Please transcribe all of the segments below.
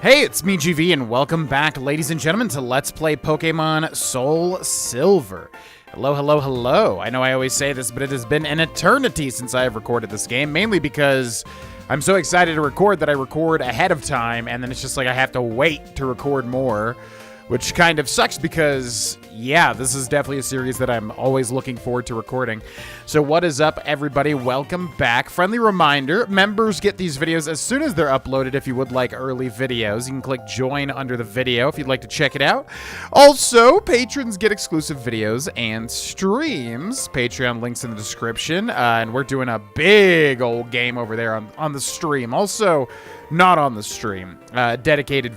Hey, it's me, GV, and welcome back, ladies and gentlemen, to Let's Play Pokémon SoulSilver. Hello, hello, hello. I know I always say this, but it has been an eternity since I have recorded this game, mainly because I'm so excited to record that I record ahead of time, and then it's just like I have to wait to record more, which kind of sucks because, yeah, this is definitely a series that I'm always looking forward to recording. So what is up, everybody? Welcome back. Friendly reminder, members get these videos as soon as they're uploaded. If you would like early videos, you can click join under the video if you'd like to check it out. Also, patrons get exclusive videos and streams. Patreon links in the description, and we're doing a big old game over there on the stream. Also, not on the stream, dedicated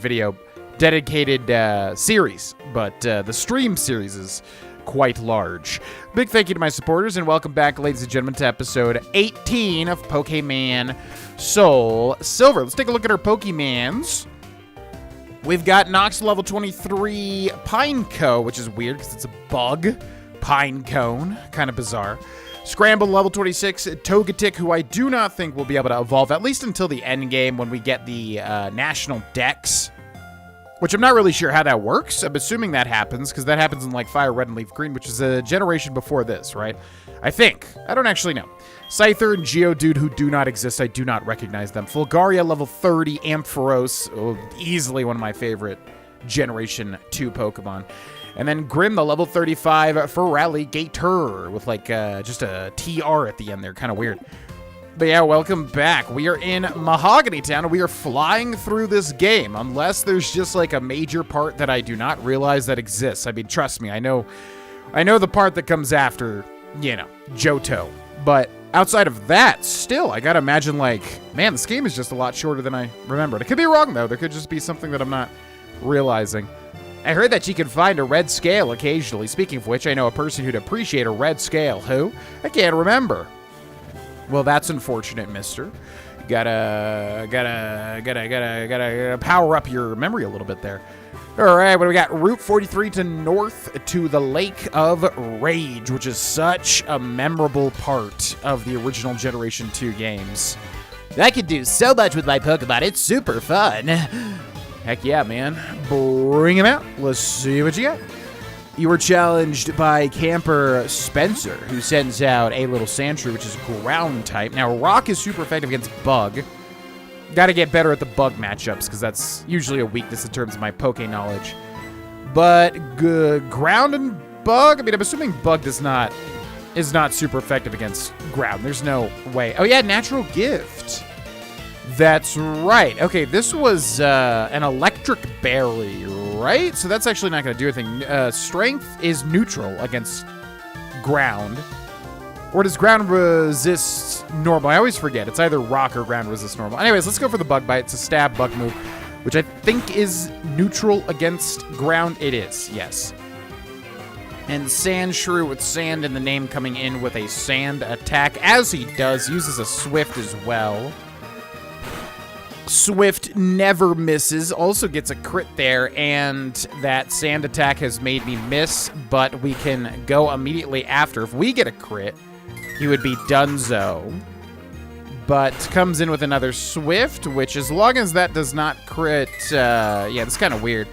series, but the stream series is quite large. Big thank you to my supporters, and welcome back, ladies and gentlemen, to episode 18 of Pokémon SoulSilver. Let's take a look at our Pokémons. We've got Nox level 23 Pineco, which is weird because it's a bug. Pinecone, kind of bizarre. Scramble level 26 Togetic, who I do not think will be able to evolve, at least until the end game when we get the National Dex. Which I'm not really sure how that works. I'm assuming that happens, because that happens in, like, Fire Red and Leaf Green, which is a generation before this, right? I think. I don't actually know. Scyther and Geodude, who do not exist. I do not recognize them. Fulgaria, level 30. Ampharos, easily one of my favorite Generation 2 Pokemon. And then Grim, the level 35 Feraligatr, with, like, just a TR at the end there. Kind of weird. But yeah, welcome back. We are in Mahogany Town, and we are flying through this game, unless there's just like a major part that I do not realize that exists. I mean, trust me, I know the part that comes after, you know, Johto. But outside of that, still, I gotta imagine, like, man, this game is just a lot shorter than I remembered. I could be wrong, though. There could just be something that I'm not realizing. I heard that you can find a red scale occasionally. Speaking of which, I know a person who'd appreciate a red scale. Who? I can't remember. Well, that's unfortunate, mister. Gotta power up your memory a little bit there. All right, what do we got? Route 43 to north to the Lake of Rage, which is such a memorable part of the original Generation 2 games. I could do so much with my Pokemon. It's super fun. Heck yeah, man. Bring him out. Let's see what you got. You were challenged by Camper Spencer, who sends out a little Sandshrew, which is ground type. Now, Rock is super effective against Bug. Gotta get better at the Bug matchups, because that's usually a weakness in terms of my Poke knowledge. But Ground and Bug, I mean, I'm assuming Bug is not super effective against Ground. There's no way. Oh yeah, Natural Gift. That's right. Okay, this was an Electric Berry, right? So that's actually not going to do anything. Strength is neutral against Ground. Or does Ground resist normal? I always forget. It's either Rock or Ground resist normal. Anyways, let's go for the Bug Bite. It's a stab bug move, which I think is neutral against Ground. It is, yes. And Sandshrew with sand in the name coming in with a sand attack. As he does, uses a Swift as well. Swift never misses, also gets a crit there, and that sand attack has made me miss, but we can go immediately after. If we get a crit, he would be donezo. But comes in with another Swift, which as long as that does not crit, yeah, it's kind of weird.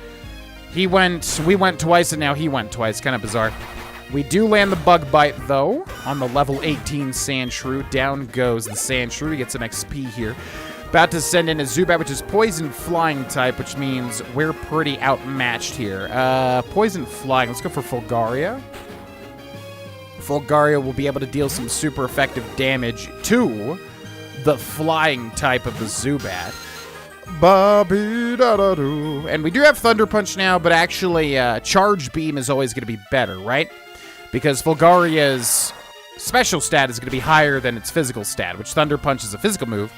We went twice, and now he went twice, kind of bizarre. We do land the Bug Bite, though, on the level 18 Sandshrew. Down goes the Sandshrew. We get some XP here. About to send in a Zubat, which is Poison Flying type, which means we're pretty outmatched here. Poison Flying. Let's go for Fulgaria. Fulgaria will be able to deal some super effective damage to the Flying type of the Zubat. Ba-be-da-da-doo. And we do have Thunder Punch now, but actually Charge Beam is always going to be better, right? Because Fulgaria's special stat is going to be higher than its physical stat, which Thunder Punch is a physical move.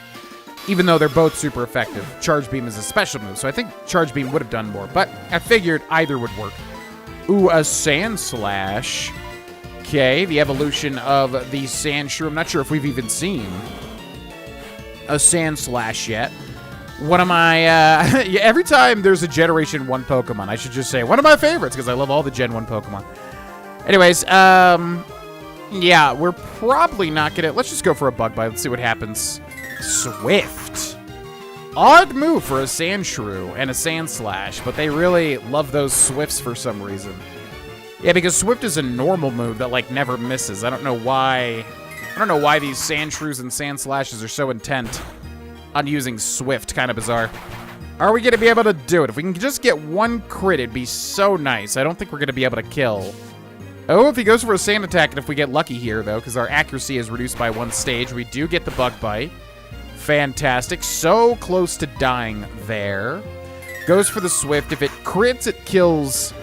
Even though they're both super effective, Charge Beam is a special move, so I think Charge Beam would have done more, but I figured either would work. Ooh, a Sand Slash. Okay, the evolution of the Sandshrew. I'm not sure if we've even seen a Sand Slash yet. One of my, yeah, every time there's a Generation 1 Pokemon, I should just say one of my favorites, because I love all the Gen 1 Pokemon. Anyways, yeah, we're probably not gonna, let's just go for a Bug Bite. Let's see what happens. Swift. Odd move for a Sandshrew and a Sandslash, but they really love those Swifts for some reason. Yeah, because Swift is a normal move that, like, never misses. I don't know why these Sandshrews and Sandslashes are so intent on using Swift. Kind of bizarre. Are we going to be able to do it? If we can just get one crit, it'd be so nice. I don't think we're going to be able to kill. Oh, if he goes for a Sand Attack, and if we get lucky here, though, because our accuracy is reduced by 1 stage, we do get the Bug Bite. Fantastic. So close to dying there. Goes for the Swift. If it crits, it kills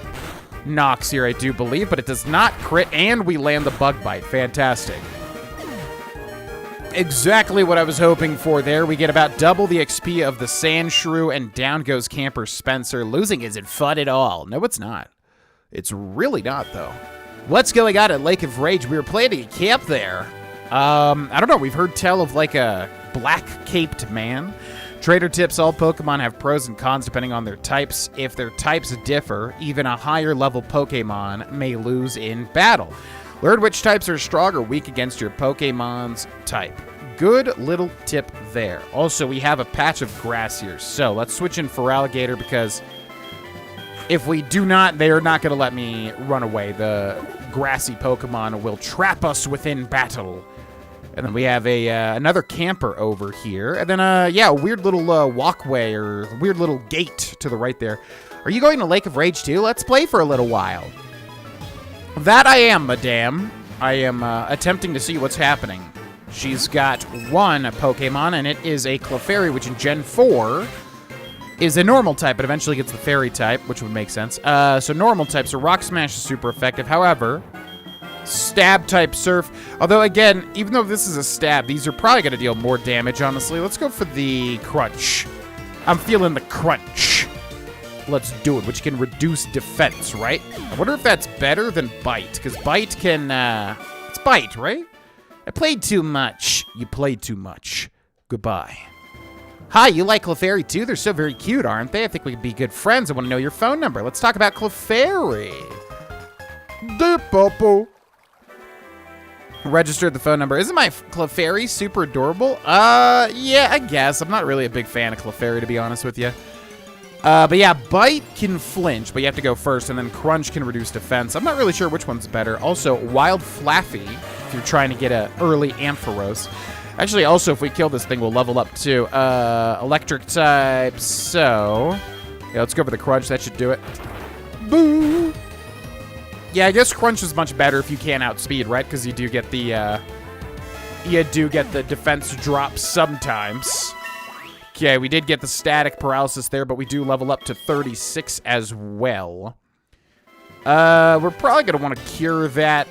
Nox here, I do believe, but it does not crit, and we land the Bug Bite. Fantastic. Exactly what I was hoping for there. We get about double the XP of the Sandshrew, and down goes Camper Spencer. Losing isn't fun at all. No, it's not. It's really not, though. What's going on at Lake of Rage? We were planning a camp there. I don't know. We've heard tell of, like, a black-caped man. Trader tips all Pokemon have pros and cons depending on their types. If their types differ, even a higher level Pokemon may lose in battle. Learn which types are strong or weak against your Pokemon's type. Good little tip there. Also, we have a patch of grass here, so let's switch in for Alligator because if we do not, they are not going to let me run away. The grassy Pokemon will trap us within battle. And then we have another camper over here. And then, yeah, a weird little walkway or weird little gate to the right there. Are you going to Lake of Rage too? Let's play for a little while. That I am, madame. I am attempting to see what's happening. She's got one Pokemon, and it is a Clefairy, which in Gen 4 is a normal type, but eventually gets the Fairy type, which would make sense. So normal type, so Rock Smash is super effective. However, Stab type Surf. Although, again, even though this is a stab, these are probably going to deal more damage, honestly. Let's go for the Crunch. I'm feeling the Crunch. Let's do it, which can reduce defense, right? I wonder if that's better than Bite, because Bite can, it's Bite, right? I played too much. You played too much. Goodbye. Hi, you like Clefairy too? They're so very cute, aren't they? I think we could be good friends. I want to know your phone number. Let's talk about Clefairy. Popo. Registered the phone number. Isn't my Clefairy super adorable? Yeah, I guess. I'm not really a big fan of Clefairy, to be honest with you. But yeah, Bite can flinch, but you have to go first, and then Crunch can reduce defense. I'm not really sure which one's better. Also, Wild Flaffy, if you're trying to get an early Ampharos. Actually, also, if we kill this thing, we'll level up too. Electric type, so... yeah, let's go for the Crunch. That should do it. Boo! Yeah, I guess Crunch is much better if you can outspeed, right? Because you do get the, defense drop sometimes. Okay, we did get the static paralysis there, but we do level up to 36 as well. We're probably going to want to cure that.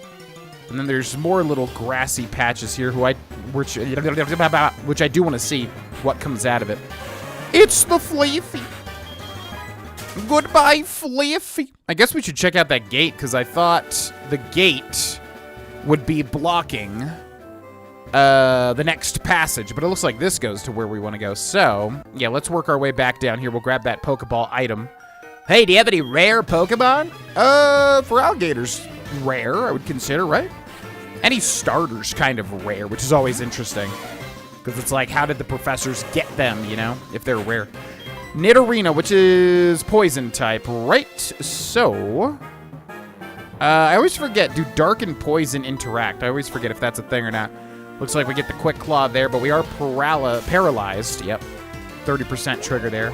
And then there's more little grassy patches here, which I do want to see what comes out of it. It's the Flaffy. Goodbye, Flaffy. I guess we should check out that gate, because I thought the gate would be blocking the next passage, but it looks like this goes to where we want to go. So, yeah, let's work our way back down here. We'll grab that Pokeball item. Hey, do you have any rare Pokemon? For Alligators, rare, I would consider, right? Any starters kind of rare, which is always interesting. Because it's like, how did the professors get them, you know, if they're rare? Nidorina, which is poison type, right? So, I always forget, do Dark and Poison interact? I always forget if that's a thing or not. Looks like we get the Quick Claw there, but we are paralyzed. Yep, 30% trigger there.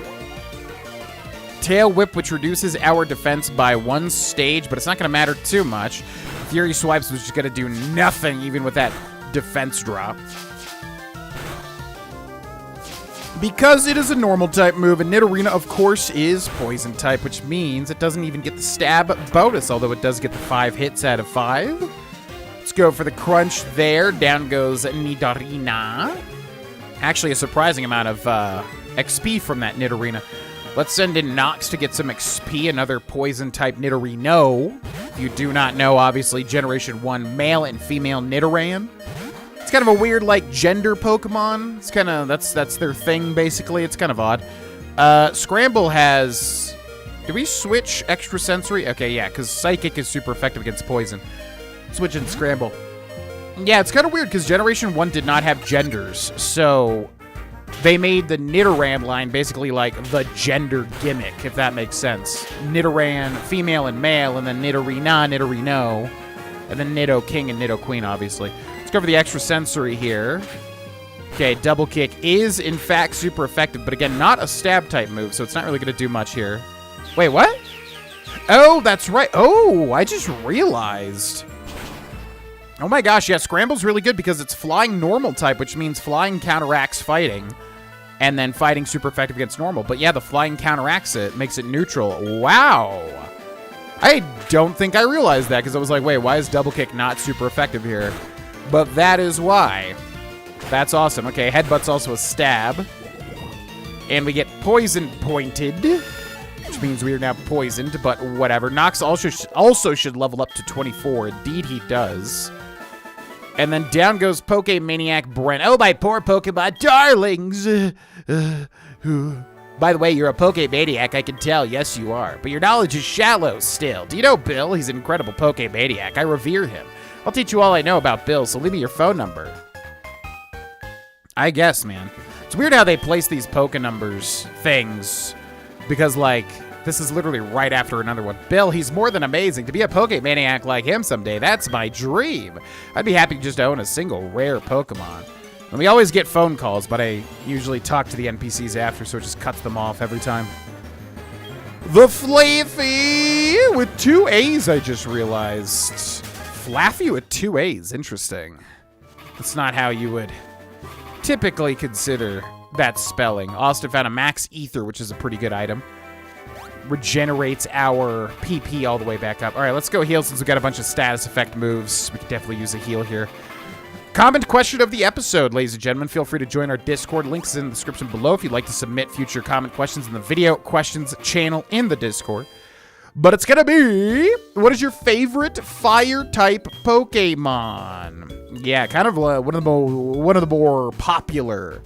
Tail Whip, which reduces our defense by 1 stage, but it's not going to matter too much. Fury Swipes, which is going to do nothing, even with that defense drop. Because it is a normal type move, and Nidorina, of course, is poison type, which means it doesn't even get the stab bonus, although it does get the 5 hits out of 5. Let's go for the Crunch there. Down goes Nidorina. Actually, a surprising amount of XP from that Nidorina. Let's send in Nox to get some XP, another poison type Nidorino. If you do not know, obviously, Generation 1 male and female Nidoran. It's kind of a weird, like, gender Pokemon. It's kind of, that's their thing, basically. It's kind of odd. Scramble has... do we switch Extrasensory? Okay, yeah, because Psychic is super effective against Poison. Switch in Scramble. Yeah, it's kind of weird, because Generation 1 did not have genders, so... they made the Nidoran line basically like the gender gimmick, if that makes sense. Nidoran, female and male, and then Nidorina, Nidorino, and then Nido King and Nido Queen, obviously. Let's go over the extra sensory here. Okay, double kick is, in fact, super effective, but again, not a stab type move, so it's not really going to do much here. Wait, what? Oh, that's right. Oh, I just realized. Oh my gosh, yeah, Scramble's really good because it's flying normal type, which means flying counteracts fighting, and then fighting super effective against normal. But yeah, the flying counteracts it, makes it neutral. Wow. I don't think I realized that because I was like, wait, why is double kick not super effective here? But that is why. That's awesome. Okay, headbutt's also a stab. And we get poison pointed, which means we are now poisoned, but whatever. Nox also should level up to 24. Indeed, he does. And then down goes Pokemaniac Brent. Oh, my poor Pokemon darlings. By the way, you're a Pokemaniac, I can tell. Yes, you are. But your knowledge is shallow still. Do you know Bill? He's an incredible Pokemaniac. I revere him. I'll teach you all I know about Bill, so leave me your phone number. I guess, man. It's weird how they place these Pokenumbers things, because, like, this is literally right after another one. Bill, he's more than amazing. To be a Pokemaniac like him someday, that's my dream. I'd be happy to just own a single rare Pokemon. And we always get phone calls, but I usually talk to the NPCs after, so it just cuts them off every time. The Flaffy with 2 A's, I just realized. Flaffy with 2 A's, interesting. That's not how you would typically consider that spelling. Austin found a Max Ether, which is a pretty good item. Regenerates our PP all the way back up. All right, let's go heal since we got a bunch of status effect moves. We could definitely use a heal here. Comment question of the episode, ladies and gentlemen. Feel free to join our Discord. Links in the description below if you'd like to submit future comment questions in the video questions channel in the Discord. But it's gonna be, what is your favorite fire-type Pokemon? Yeah, kind of one of the more popular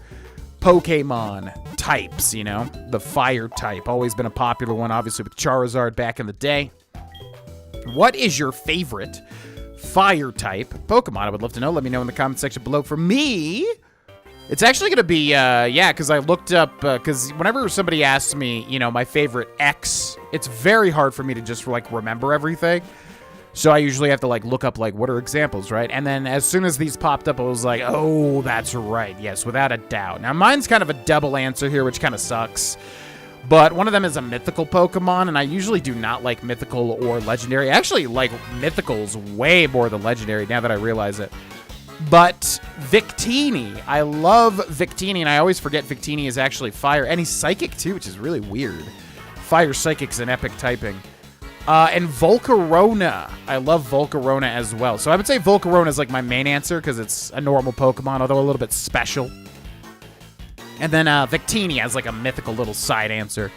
Pokemon types, you know? The fire type, always been a popular one, obviously with Charizard back in the day. What is your favorite fire type Pokemon? I would love to know. Let me know in the comment section below. For me, it's actually gonna be, yeah, because I looked up, because whenever somebody asks me, you know, my favorite X, it's very hard for me to just, like, remember everything. So I usually have to, like, look up, like, what are examples, right? And then as soon as these popped up, I was like, oh, that's right. Yes, without a doubt. Now, mine's kind of a double answer here, which kind of sucks. But one of them is a mythical Pokemon, and I usually do not like mythical or legendary. I actually like mythicals way more than legendary now that I realize it. But Victini, I love Victini, and I always forget Victini is actually fire. And he's psychic, too, which is really weird. Fire psychic's an epic typing. And Volcarona. I love Volcarona as well. So I would say Volcarona is like my main answer because it's a normal Pokemon, although a little bit special. And then Victini has like a mythical little side answer.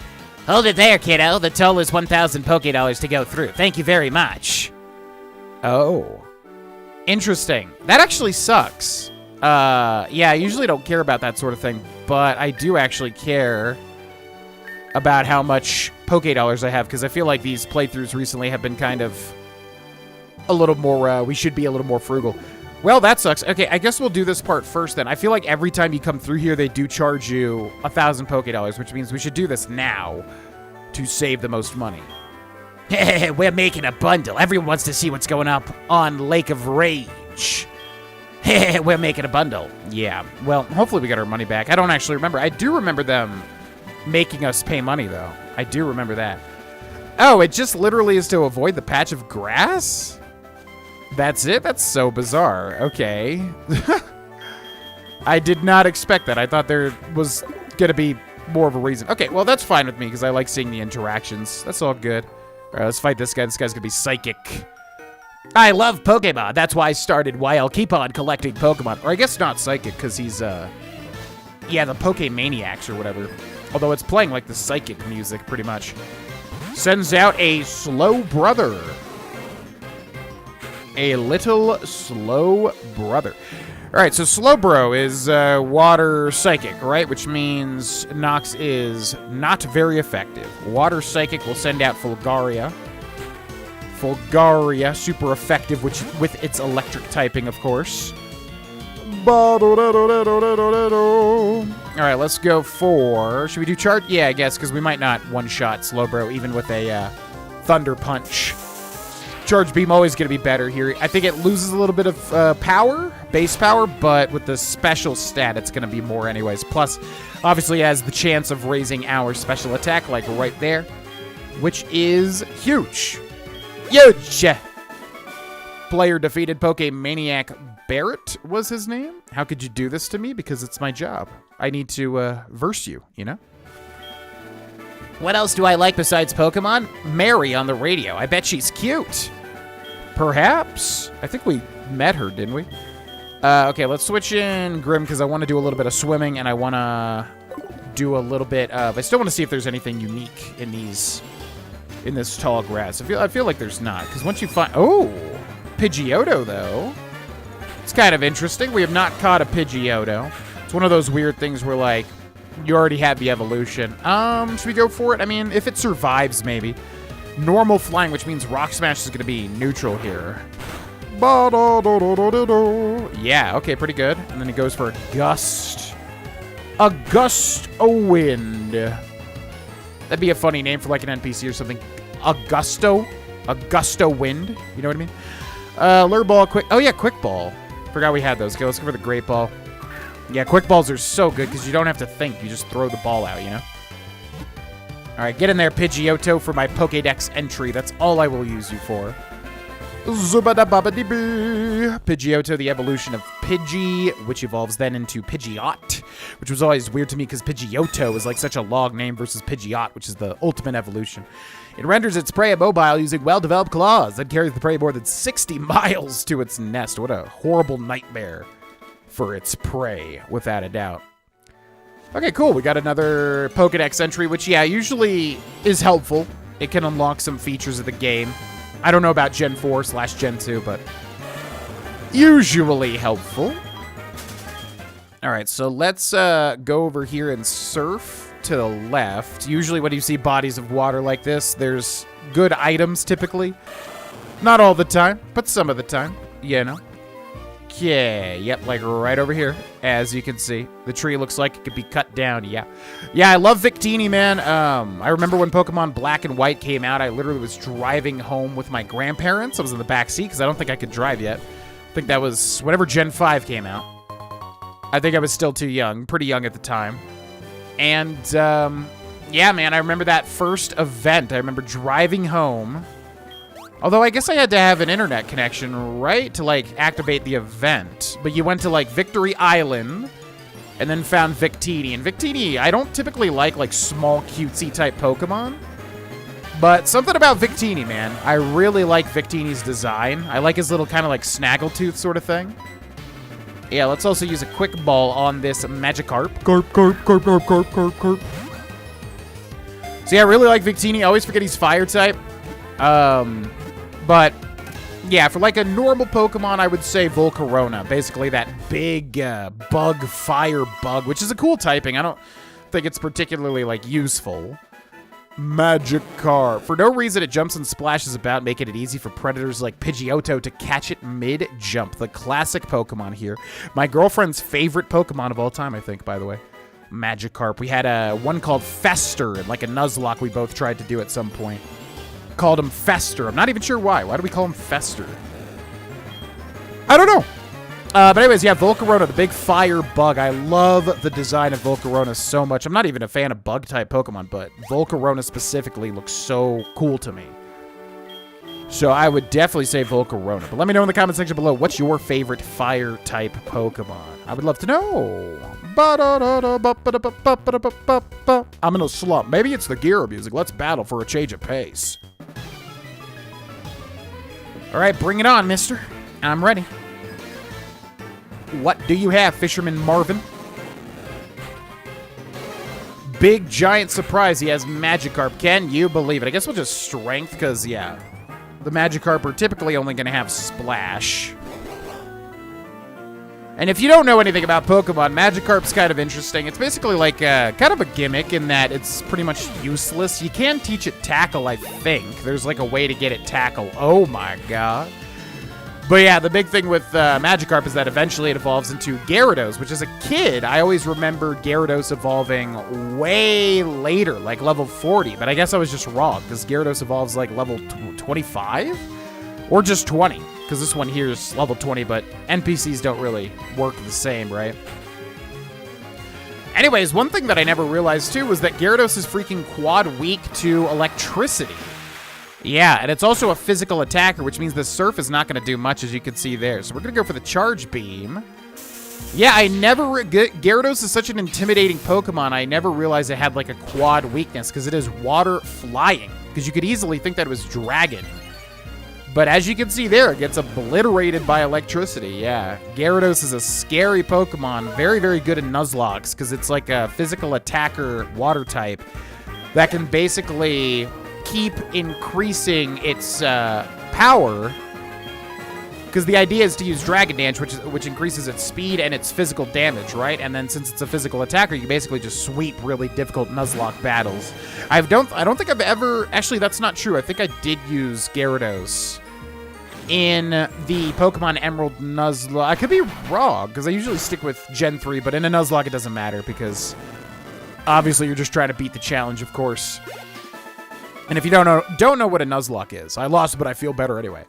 Hold it there, kiddo. The toll is 1,000 Pokédollars to go through. Thank you very much. Oh. Interesting. That actually sucks. Yeah, I usually don't care about that sort of thing, but I do actually care about how much Pokédollars I have, because I feel like these playthroughs recently have been kind of a little more, we should be a little more frugal. Well, that sucks. Okay, I guess we'll do this part first then. I feel like every time you come through here, they do charge you 1,000 Pokédollars, which means we should do this now to save the most money. We're making a bundle. Everyone wants to see what's going up on Lake of Rage. We're making a bundle. Yeah, well, hopefully we got our money back. I don't actually remember. I do remember them making us pay money, though. I do remember that. Oh, it just literally is to avoid the patch of grass? That's it? That's so bizarre. Okay. I did not expect that. I thought there was going to be more of a reason. Okay, well, that's fine with me because I like seeing the interactions. That's all good. All right, let's fight this guy. This guy's going to be psychic. I love Pokemon. That's why I started. Why I'll keep on collecting Pokemon. Or I guess not psychic because he's, yeah, the Pokemaniacs or whatever. Although it's playing like the psychic music pretty much. Sends out a slow brother. A little slow brother. All right, so Slowbro is water psychic, right? Which means Nox is not very effective. Water psychic will send out Fulgaria. Fulgaria, super effective, which with its electric typing, of course. Alright, let's go for... Should we do charge? Yeah, I guess, because we might not one-shot Slowbro, even with a Thunder Punch. Charge Beam always going to be better here. I think it loses a little bit of power, base power, but with the special stat, it's going to be more anyways. Plus, obviously, has the chance of raising our special attack, like right there, which is huge. Huge! Player defeated Pokemaniac Barrett was his name. How could you do this to me? Because it's my job. I need to verse you, you know? What else do I like besides Pokemon? Mary on the radio. I bet she's cute. Perhaps. I think we met her, didn't we? Okay, let's switch in Grim because I want to do a little bit of swimming and I want to do a little bit of... I still want to see if there's anything unique in these... in this tall grass. I feel like there's not, because once you find... Oh! Pidgeotto, though. It's kind of interesting. We have not caught a Pidgeotto. It's one of those weird things where, like, you already have the evolution. Should we go for it? I mean, if it survives, maybe. Normal flying, which means Rock Smash is going to be neutral here. Yeah, okay, pretty good. And then he goes for a Gust. A Gust of Wind. That'd be a funny name for, like, an NPC or something. Augusto? Augusto Wind? You know what I mean? Lure Ball, Quick... Oh, yeah, Quick Ball. Forgot we had those. Okay, let's go for the Great Ball. Yeah, Quick Balls are so good because you don't have to think. You just throw the ball out, you know? All right, get in there, Pidgeotto, for my Pokédex entry. That's all I will use you for. Pidgeotto, the evolution of Pidgey, which evolves then into Pidgeot, which was always weird to me because Pidgeotto is like such a long name versus Pidgeot, which is the ultimate evolution. It renders its prey immobile using well-developed claws that carries the prey more than 60 miles to its nest. What a horrible nightmare for its prey, without a doubt. Okay, cool. We got another Pokédex entry, which, yeah, usually is helpful. It can unlock some features of the game. I don't know about Gen 4/Gen 2, but usually helpful. All right, so let's go over here and surf to the left. Usually when you see bodies of water like this, there's good items typically. Not all the time, but some of the time, you know. Okay, yep, like right over here, as you can see. The tree looks like it could be cut down, yeah. Yeah, I love Victini, man. I remember when Pokemon Black and White came out, I literally was driving home with my grandparents. I was in the back seat because I don't think I could drive yet. I think that was whenever Gen 5 came out. I think I was still too young, pretty young at the time. And, yeah, man, I remember that first event. I remember driving home. Although I guess I had to have an internet connection, right, to, like, activate the event. But you went to, like, Victory Island and then found Victini. And Victini, I don't typically like small, cutesy-type Pokemon. But something about Victini, man. I really like Victini's design. I like his little kind of, like, snaggletooth sort of thing. Yeah, let's also use a Quick Ball on this Magikarp. Carp. So, yeah, I really like Victini. I always forget he's Fire-type. But, yeah, for like a normal Pokemon, I would say Volcarona. Basically that big bug, fire bug, which is a cool typing. I don't think it's particularly, like, useful. Magikarp. For no reason, it jumps and splashes about, making it easy for predators like Pidgeotto to catch it mid-jump. The classic Pokemon here. My girlfriend's favorite Pokemon of all time, I think, by the way. Magikarp. We had one called Fester and like a Nuzlocke we both tried to do at some point. Called him Fester. I'm not even sure why. Why do we call him Fester? I don't know. But anyways, yeah, Volcarona, the big fire bug. I love the design of Volcarona so much. I'm not even a fan of bug-type Pokemon, but Volcarona specifically looks so cool to me. So I would definitely say Volcarona. But let me know in the comment section below, what's your favorite fire-type Pokemon? I would love to know. I'm in a slump. Maybe it's the Gear music. Let's battle for a change of pace. All right, bring it on, mister. I'm ready. What do you have, Fisherman Marvin? Big, giant surprise. He has Magikarp. Can you believe it? I guess we'll just Strength, because, yeah, the Magikarp are typically only going to have Splash. And if you don't know anything about Pokemon, Magikarp's kind of interesting. It's basically like kind of a gimmick in that it's pretty much useless. You can teach it Tackle, I think. There's like a way to get it Tackle. Oh my god. But yeah, the big thing with Magikarp is that eventually it evolves into Gyarados, which as a kid, I always remembered Gyarados evolving way later, like level 40. But I guess I was just wrong, because Gyarados evolves like level 25? Or just 20, because this one here is level 20, but NPCs don't really work the same, right? Anyways, one thing that I never realized, too, was that Gyarados is freaking quad weak to electricity. Yeah, and it's also a physical attacker, which means the Surf is not going to do much, as you can see there. So we're going to go for the Charge Beam. Yeah, Gyarados is such an intimidating Pokemon, I never realized it had, like, a quad weakness, because it is water flying. Because you could easily think that it was Dragon. But as you can see there, it gets obliterated by electricity, yeah. Gyarados is a scary Pokemon, very, very good in Nuzlocke, because it's like a physical attacker water type that can basically keep increasing its power, because the idea is to use Dragon Dance, which increases its speed and its physical damage, right? And then since it's a physical attacker, you basically just sweep really difficult Nuzlocke battles. I don't think I've ever... Actually, that's not true. I think I did use Gyarados in the Pokemon Emerald Nuzlocke. I could be wrong, because I usually stick with Gen 3, but in a Nuzlocke, it doesn't matter, because obviously you're just trying to beat the challenge, of course. And if you don't know what a Nuzlocke is, I lost, but I feel better anyway.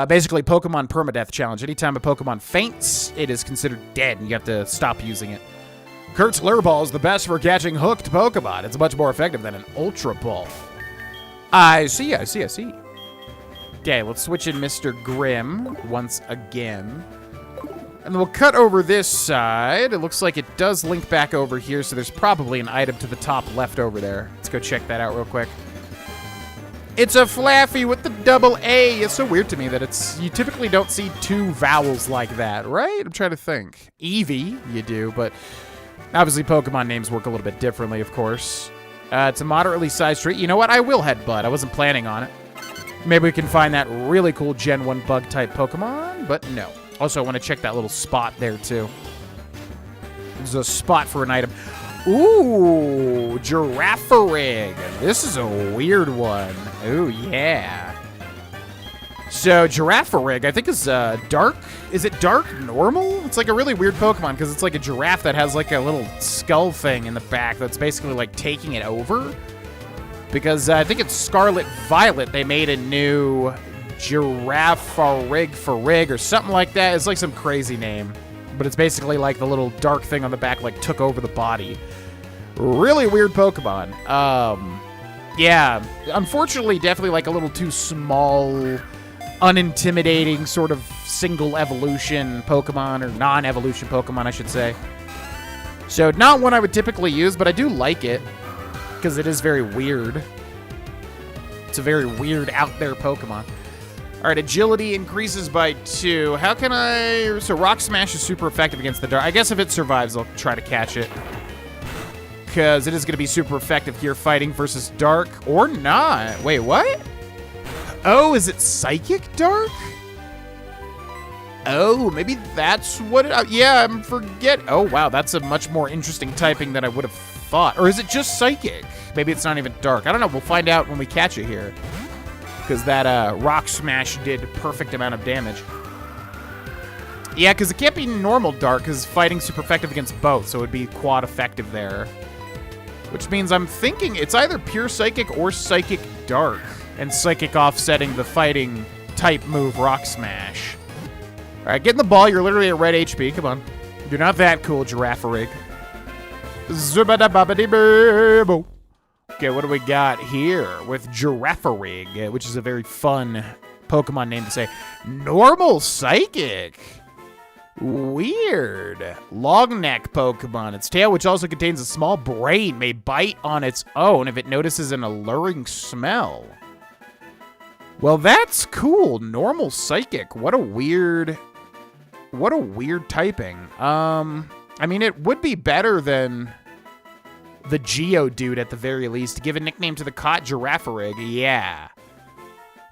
Basically, Pokemon permadeath challenge. Anytime a Pokemon faints, it is considered dead, and you have to stop using it. Kurt's Lure Ball is the best for catching hooked Pokemon. It's much more effective than an Ultra Ball. I see. Okay, let's switch in Mr. Grimm once again. And then we'll cut over this side. It looks like it does link back over here, so there's probably an item to the top left over there. Let's go check that out real quick. It's a Flaffy with the double A. It's so weird to me that you typically don't see two vowels like that, right? I'm trying to think. Eevee, you do, but obviously Pokemon names work a little bit differently, of course. It's a moderately sized tree. You know what? I will Headbutt. I wasn't planning on it. Maybe we can find that really cool Gen 1 bug-type Pokemon, but no. Also, I want to check that little spot there, too. There's a spot for an item. Ooh, Girafarig. This is a weird one. Ooh, yeah. So, Girafarig, I think is dark. Is it dark normal? It's like a really weird Pokemon because it's like a giraffe that has like a little skull thing in the back that's basically like taking it over. Because I think it's Scarlet Violet. They made a new Girafarig or something like that. It's like some crazy name. But it's basically like the little dark thing on the back like took over the body. Really weird Pokemon. Yeah, unfortunately definitely like a little too small, unintimidating sort of single evolution Pokemon, or non-evolution Pokemon I should say. So not one I would typically use, but I do like it because it is very weird. It's a very weird out there Pokemon. All right, agility increases by 2. How can I... So Rock Smash is super effective against the dark. I guess if it survives, I'll try to catch it. Because it is going to be super effective here fighting versus dark. Or not. Wait, what? Oh, is it Psychic Dark? Oh, maybe that's what it... yeah, I'm forget... Oh, wow, that's a much more interesting typing than I would have thought. Or is it just Psychic? Maybe it's not even dark. I don't know. We'll find out when we catch it here. Because that Rock Smash did perfect amount of damage. Yeah, because it can't be normal dark, because fighting's super effective against both, so it would be quad effective there. Which means I'm thinking it's either pure Psychic or Psychic Dark, and Psychic offsetting the fighting type move Rock Smash. Alright, get in the ball, you're literally at red HP, come on. You're not that cool, Girafarig. Zubadababadibabo. Okay, what do we got here with Girafarig, which is a very fun Pokemon name to say. Normal Psychic. Weird. Long neck Pokemon. Its tail, which also contains a small brain, may bite on its own if it notices an alluring smell. Well, that's cool. Normal Psychic. What a weird typing. I mean, it would be better than the Geodude at the very least. To give a nickname to the caught Girafarig, yeah.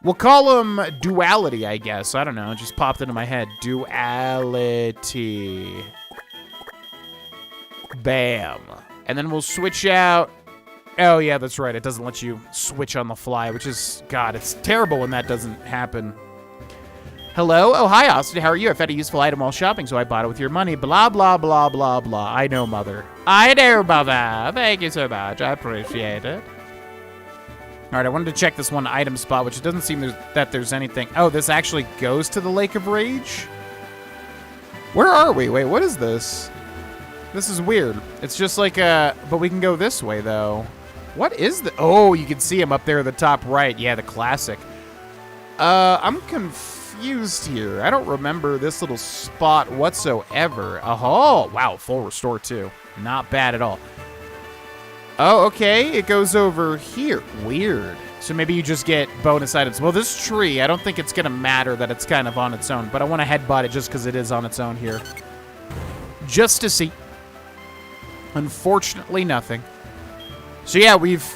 We'll call him Duality, I guess. I don't know, it just popped into my head. Duality. Bam. And then we'll switch out... Oh, yeah, that's right. It doesn't let you switch on the fly, which is... God, it's terrible when that doesn't happen. Hello? Oh, hi, Austin. How are you? I found a useful item while shopping, so I bought it with your money. Blah, blah, blah, blah, blah. I know, Mother. I know, Mother. Thank you so much. I appreciate it. All right, I wanted to check this one item spot, which it doesn't seem that there's anything. Oh, this actually goes to the Lake of Rage? Where are we? Wait, what is this? This is weird. It's just like but we can go this way, though. What is the... Oh, you can see him up there at the top right. Yeah, the classic. I'm confused here. I don't remember this little spot whatsoever. Oh, wow, full restore, too. Not bad at all. Oh, okay, it goes over here. Weird. So maybe you just get bonus items. Well, this tree, I don't think it's going to matter that it's kind of on its own, but I want to headbutt it just because it is on its own here. Just to see. Unfortunately, nothing. So yeah, we've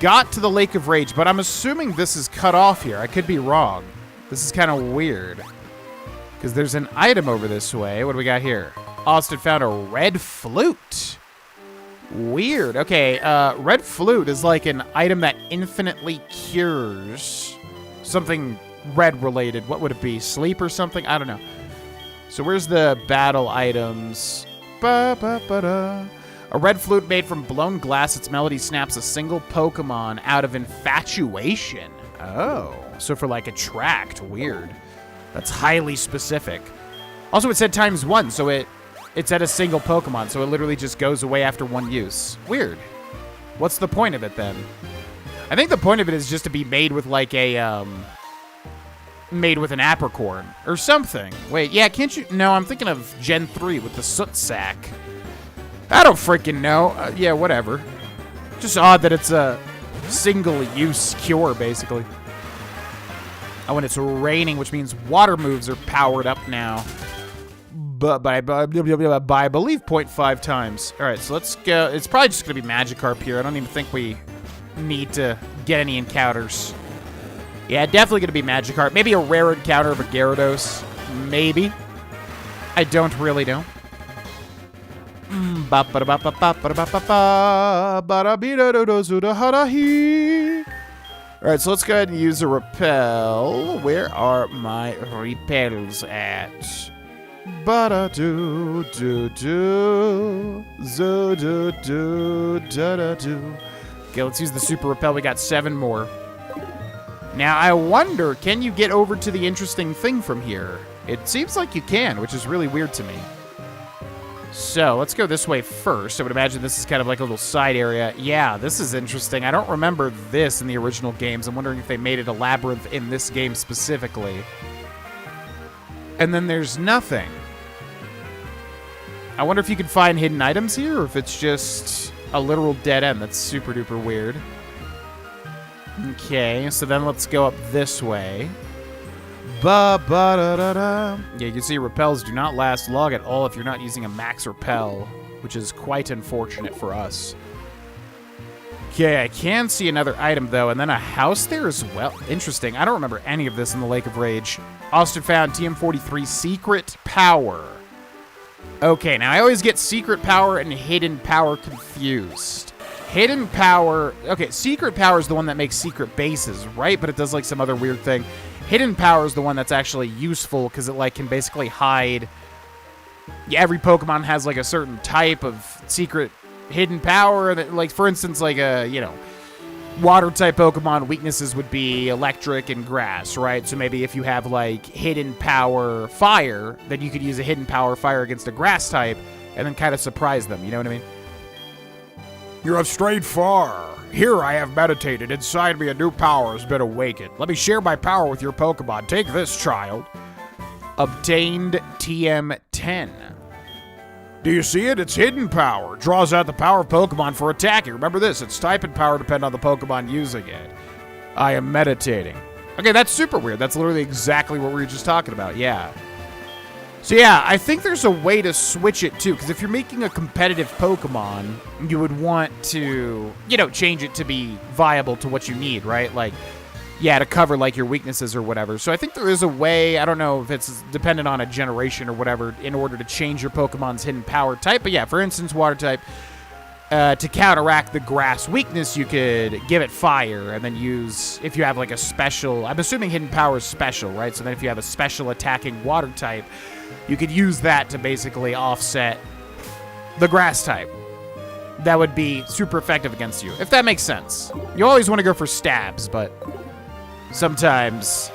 got to the Lake of Rage, but I'm assuming this is cut off here. I could be wrong. This is kind of weird. Because there's an item over this way. What do we got here? Austin found a red flute. Weird. Okay, red flute is like an item that infinitely cures something red related. What would it be? Sleep or something? I don't know. So where's the battle items? Ba-ba-ba-da. A red flute made from blown glass. Its melody snaps a single Pokemon out of infatuation. Oh, so for like attract. Weird. That's highly specific. Also, it said ×1, so it's at a single Pokemon, so it literally just goes away after one use. Weird. What's the point of it then? I think the point of it is just to be made with like a made with an apricorn or something. Wait, yeah, can't you? No, I'm thinking of Gen 3 with the soot sack. I don't freaking know. Yeah, whatever. Just odd that it's a single-use cure, basically. Oh, and it's raining, which means water moves are powered up now. But by I believe 0.5 times. All right, so let's go. It's probably just going to be Magikarp here. I don't even think we need to get any encounters. Yeah, definitely going to be Magikarp. Maybe a rare encounter of a Gyarados. Maybe. I don't really know. Alright, so let's go ahead and use a repel. Where are my repels at? Okay, let's use the super repel. We got 7 more. Now, I wonder, can you get over to the interesting thing from here? It seems like you can, which is really weird to me. So, let's go this way first. I would imagine this is kind of like a little side area. Yeah, this is interesting. I don't remember this in the original games. I'm wondering if they made it a labyrinth in this game specifically. And then there's nothing. I wonder if you can find hidden items here, or if it's just a literal dead end. That's super duper weird. Okay, so then let's go up this way. Yeah, you can see repels do not last long at all if you're not using a max repel, which is quite unfortunate for us. Okay, I can see another item, though, and then a house there as well. Interesting. I don't remember any of this in the Lake of Rage. Austin found TM43 Secret Power. Okay, now I always get Secret Power and Hidden Power confused. Hidden Power... Okay, Secret Power is the one that makes secret bases, right? But it does, like, some other weird thing. Hidden Power is the one that's actually useful because it, like, can basically hide... Yeah, every Pokemon has, like, a certain type of secret hidden power. That, like, for instance, like a, you know, water-type Pokemon weaknesses would be electric and grass, right? So maybe if you have, like, Hidden Power Fire, then you could use a Hidden Power Fire against a grass type and then kind of surprise them, you know what I mean? You have strayed far. Here I have meditated. Inside me a new power has been awakened. Let me share my power with your Pokemon. Take this, child. Obtained TM10. Do you see it? It's hidden power. Draws out the power of Pokemon for attacking. Remember this, its type and power depend on the Pokemon using it. I am meditating. Okay, that's super weird. That's literally exactly what we were just talking about, yeah. So yeah, I think there's a way to switch it too, because if you're making a competitive Pokemon, you would want to, you know, change it to be viable to what you need, right? Like, yeah, to cover, like, your weaknesses or whatever. So I think there is a way, I don't know if it's dependent on a generation or whatever, in order to change your Pokemon's hidden power type. But yeah, for instance, water type, To counteract the grass weakness, you could give it fire and then use, if you have like a special, I'm assuming hidden power is special, right? So then if you have a special attacking water type, you could use that to basically offset the grass type. That would be super effective against you, if that makes sense. You always want to go for stabs, but sometimes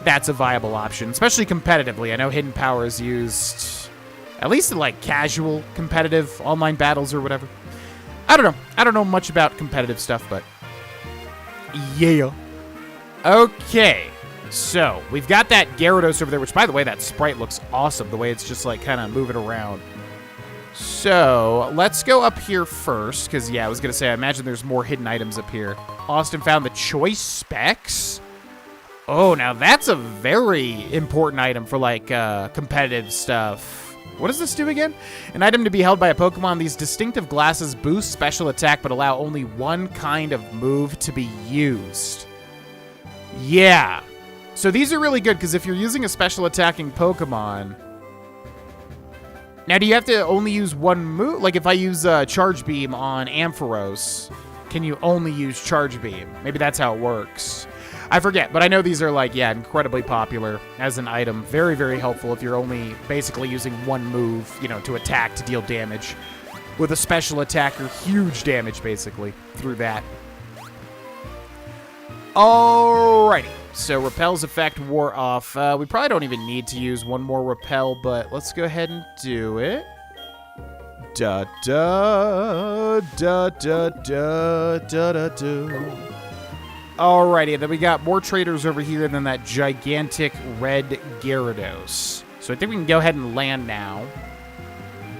that's a viable option, especially competitively. I know hidden power is used, at least in like casual competitive online battles or whatever. I don't know. I don't know much about competitive stuff, but yeah. Okay, so we've got that Gyarados over there, which, by the way, that sprite looks awesome, the way it's just like kind of moving around. So let's go up here first, because, yeah, I was going to say, I imagine there's more hidden items up here. Austin found the choice specs. Oh, now that's a very important item for, like, competitive stuff. What does this do again? An item to be held by a Pokemon. These distinctive glasses boost special attack, but allow only one kind of move to be used. Yeah. So these are really good, because if you're using a special attacking Pokemon... Now, do you have to only use one move? Like, if I use Charge Beam on Ampharos, can you only use Charge Beam? Maybe that's how it works. I forget, but I know these are, like, yeah, incredibly popular as an item. Very, very helpful if you're only basically using one move, you know, to attack, to deal damage. With a special attacker, huge damage, basically, through that. Alrighty. So, Repel's effect wore off. We probably don't even need to use one more Repel, but let's go ahead and do it. Da da da da da da da da. Alrighty, and then we got more traders over here than that gigantic red Gyarados. So I think we can go ahead and land now.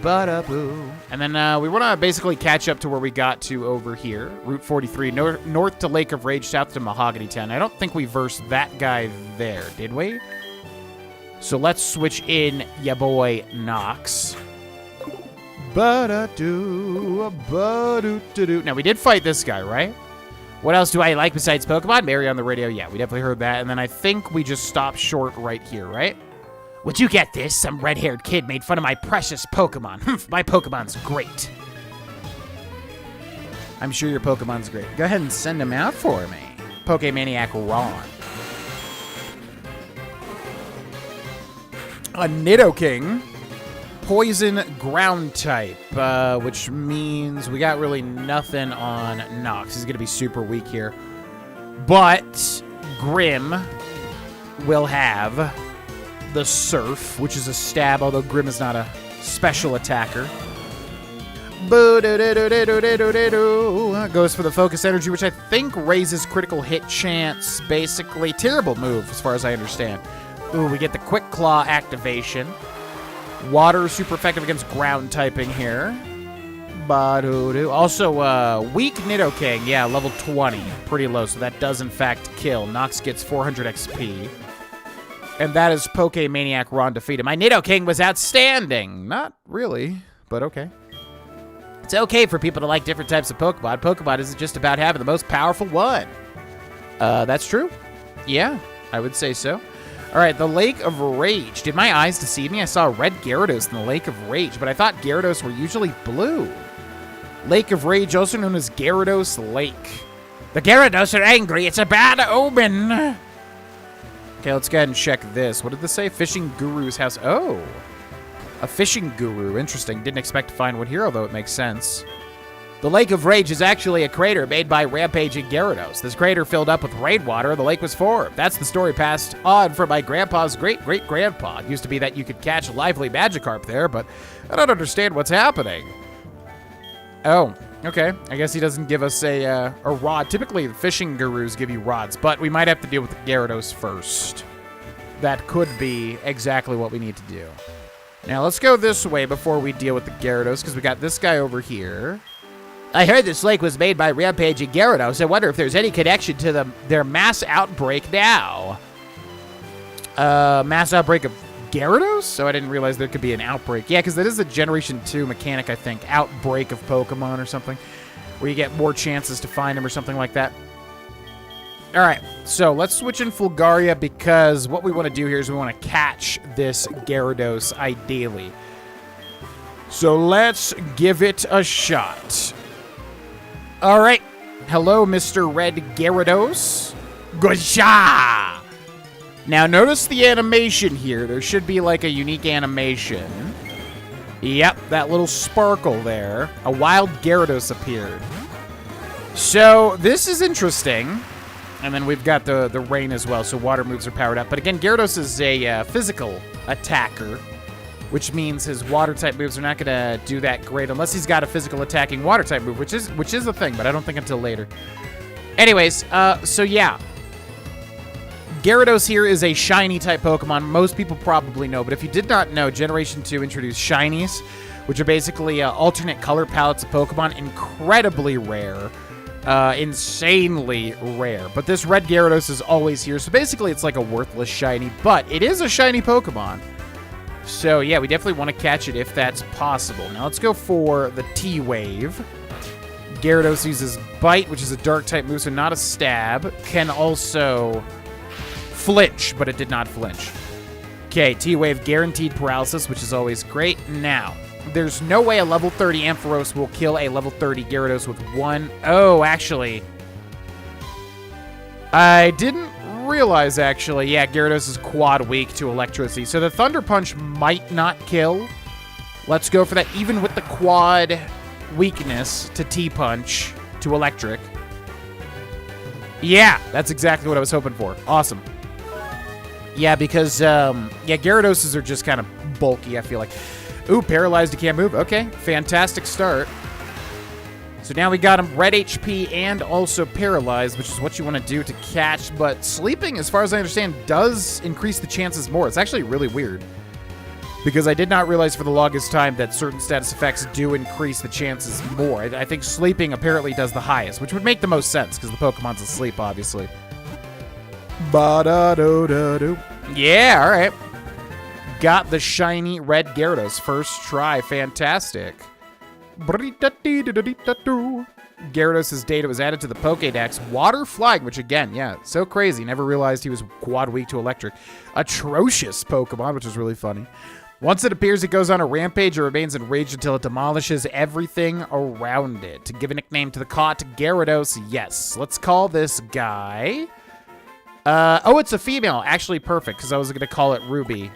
Ba-da-boo. And then we want to basically catch up to where we got to over here. Route 43, north to Lake of Rage, south to Mahogany Town. I don't think we versed that guy there, did we? So let's switch in ya boy Nox. Ba-da-doo, ba-doo-doo-doo. Now, we did fight this guy, right? What else do I like besides Pokemon? Mary on the radio. Yeah, we definitely heard that. And then I think we just stopped short right here, right? Would you get this? Some red-haired kid made fun of my precious Pokemon. My Pokemon's great. I'm sure your Pokemon's great. Go ahead and send him out for me. Pokemaniac Ron. A Nidoking. Poison ground type, which means we got really nothing on Nox. He's going to be super weak here. But Grim will have the Surf, which is a stab, although Grim is not a special attacker. Goes for the Focus Energy, which I think raises critical hit chance. Basically, terrible move as far as I understand. Ooh, we get the Quick Claw activation. Water, super effective against ground typing here. Also, weak Nidoking. Yeah, level 20. Pretty low, so that does, in fact, kill. Nox gets 400 XP. And that is Pokemaniac Ron defeated. My Nidoking was outstanding. Not really, but okay. It's okay for people to like different types of Pokemon. Pokemon isn't just about having the most powerful one. That's true. Yeah, I would say so. All right, the Lake of Rage. Did my eyes deceive me? I saw a red Gyarados in the Lake of Rage, but I thought Gyarados were usually blue. Lake of Rage, also known as Gyarados Lake. The Gyarados are angry. It's a bad omen. Okay, let's go ahead and check this. What did this say? Fishing Guru's house. Oh, a fishing guru. Interesting. Didn't expect to find one here, although it makes sense. The Lake of Rage is actually a crater made by rampaging Gyarados. This crater filled up with rainwater, the lake was formed. That's the story passed on from my grandpa's great-great-grandpa. It used to be that you could catch a lively Magikarp there, but I don't understand what's happening. Oh, okay. I guess he doesn't give us a rod. Typically, the fishing gurus give you rods, but we might have to deal with the Gyarados first. That could be exactly what we need to do. Now, let's go this way before we deal with the Gyarados, because we got this guy over here. I heard this lake was made by rampaging Gyarados. I wonder if there's any connection to their mass outbreak now. Mass outbreak of Gyarados? So I didn't realize there could be an outbreak. Yeah, because that is a Generation 2 mechanic, I think. Outbreak of Pokemon or something. Where you get more chances to find them or something like that. Alright, so let's switch in Fulgaria because what we want to do here is we want to catch this Gyarados, ideally. So let's give it a shot. All right. Hello, Mr. Red Gyarados. Gusha! Now, notice the animation here. There should be like a unique animation. Yep, that little sparkle there. A wild Gyarados appeared. So, this is interesting. And then we've got the rain as well, so water moves are powered up. But again, Gyarados is a physical attacker, which means his water-type moves are not going to do that great unless he's got a physical attacking water-type move, which is a thing, but I don't think until later. Anyways, so yeah. Gyarados here is a shiny-type Pokemon. Most people probably know, but if you did not know, Generation 2 introduced shinies, which are basically alternate color palettes of Pokemon, incredibly rare. Insanely rare. But this red Gyarados is always here, so basically it's like a worthless shiny, but it is a shiny Pokemon. So yeah, we definitely want to catch it if that's possible. Now let's go for the T-Wave. Gyarados uses Bite, which is a dark-type move, so not a stab. Can also flinch, but it did not flinch. Okay, T-Wave guaranteed paralysis, which is always great. Now, there's no way a level 30 Ampharos will kill a level 30 Gyarados with one. Oh, actually. I didn't realize, actually. Yeah, Gyarados is quad weak to Electricity. So the Thunder Punch might not kill. Let's go for that. Even with the quad weakness to T-Punch to Electric. Yeah, that's exactly what I was hoping for. Awesome. Yeah, because, yeah, Gyaradoses are just kind of bulky, I feel like. Ooh, paralyzed, he can't move. Okay, fantastic start. So now we got him red HP and also paralyzed, which is what you want to do to catch. But sleeping, as far as I understand, does increase the chances more. It's actually really weird. Because I did not realize for the longest time that certain status effects do increase the chances more. I think sleeping apparently does the highest, which would make the most sense, because the Pokemon's asleep, obviously. Ba-da-do-da-do. Yeah, all right. Got the shiny red Gyarados first try. Fantastic. Gyarados' data was added to the Pokédex. Water Flying, which again, yeah, so crazy. Never realized he was quad weak to Electric. Atrocious Pokemon, which is really funny. Once it appears, it goes on a rampage or remains enraged until it demolishes everything around it. To give a nickname to the caught Gyarados, yes. Let's call this guy. Oh, it's a female. Actually, perfect, because I was going to call it Ruby.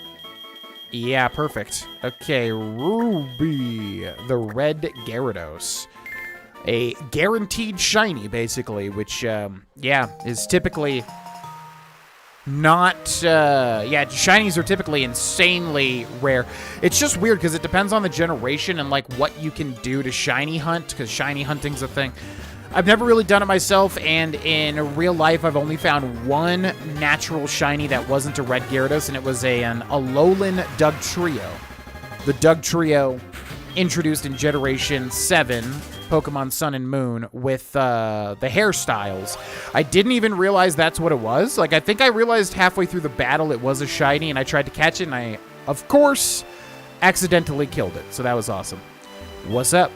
Yeah, perfect. Okay, Ruby, the red Gyarados. A guaranteed shiny, basically, which, yeah, is typically not, yeah, shinies are typically insanely rare. It's just weird, because it depends on the generation and, like, what you can do to shiny hunt, because shiny hunting's a thing. I've never really done it myself, and in real life, I've only found one natural shiny that wasn't a red Gyarados, and it was an Alolan Dugtrio. The Dugtrio introduced in Generation 7, Pokemon Sun and Moon, with the hairstyles. I didn't even realize that's what it was. Like, I think I realized halfway through the battle it was a shiny, and I tried to catch it, and I, of course, accidentally killed it. So that was awesome. What's up?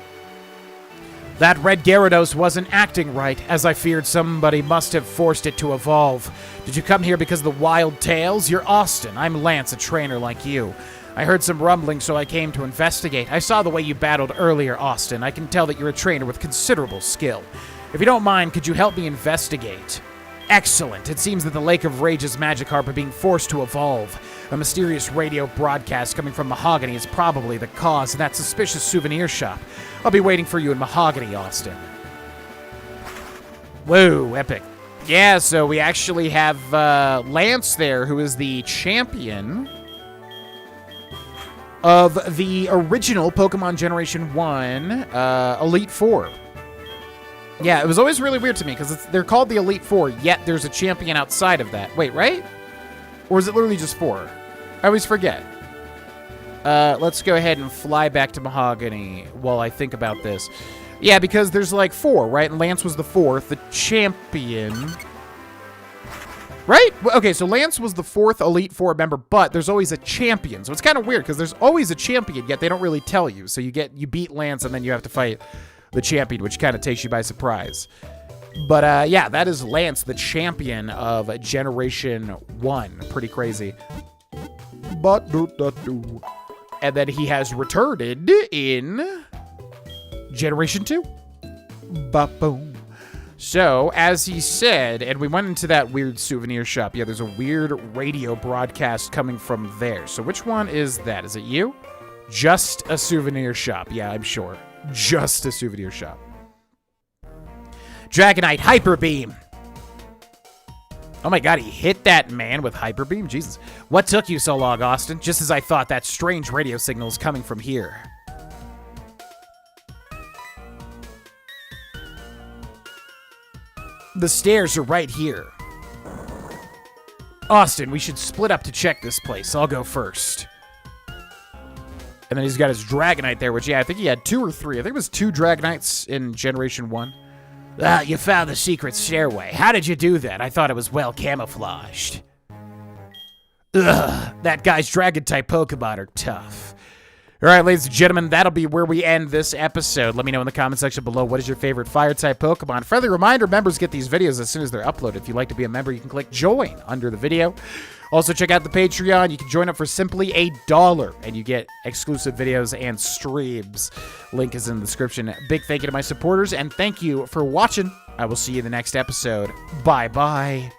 That red Gyarados wasn't acting right, as I feared somebody must have forced it to evolve. Did you come here because of the wild tales? You're Austin. I'm Lance, a trainer like you. I heard some rumbling, so I came to investigate. I saw the way you battled earlier, Austin. I can tell that you're a trainer with considerable skill. If you don't mind, could you help me investigate? Excellent. It seems that the Lake of Rage's Magikarp are being forced to evolve. A mysterious radio broadcast coming from Mahogany is probably the cause of that suspicious souvenir shop. I'll be waiting for you in Mahogany, Austin. Whoa, epic. Yeah, so we actually have Lance there, who is the champion of the original Pokemon Generation 1 Elite Four. Yeah, it was always really weird to me, because they're called the Elite Four, yet there's a champion outside of that. Wait, right? Or is it literally just 4? I always forget. Let's go ahead and fly back to Mahogany while I think about this. Yeah, because there's like 4, right? And Lance was the 4th, the champion. Right? Okay, so Lance was the 4th Elite Four member, but there's always a champion. So it's kind of weird, because there's always a champion, yet they don't really tell you. So you beat Lance, and then you have to fight the champion, which kind of takes you by surprise. But, yeah, that is Lance, the champion of Generation 1. Pretty crazy. And then he has returned in Generation 2. Ba-boom. So, as he said, and we went into that weird souvenir shop. Yeah, there's a weird radio broadcast coming from there. So which one is that? Is it you? Just a souvenir shop. Yeah, I'm sure. Just a souvenir shop. Dragonite Hyper Beam. Oh my god, he hit that man with Hyper Beam? Jesus. What took you so long, Austin? Just as I thought, that strange radio signal is coming from here. The stairs are right here. Austin, we should split up to check this place. I'll go first. And then he's got his Dragonite there, which, yeah, I think he had 2 or 3. I think it was 2 Dragonites in Generation 1. Ah, you found the secret stairway. How did you do that? I thought it was well camouflaged. Ugh, that guy's Dragon-type Pokemon are tough. All right, ladies and gentlemen, that'll be where we end this episode. Let me know in the comment section below what is your favorite Fire-type Pokemon. Friendly reminder, members get these videos as soon as they're uploaded. If you'd like to be a member, you can click Join under the video. Also, check out the Patreon. You can join up for simply $1, and you get exclusive videos and streams. Link is in the description. Big thank you to my supporters, and thank you for watching. I will see you in the next episode. Bye-bye.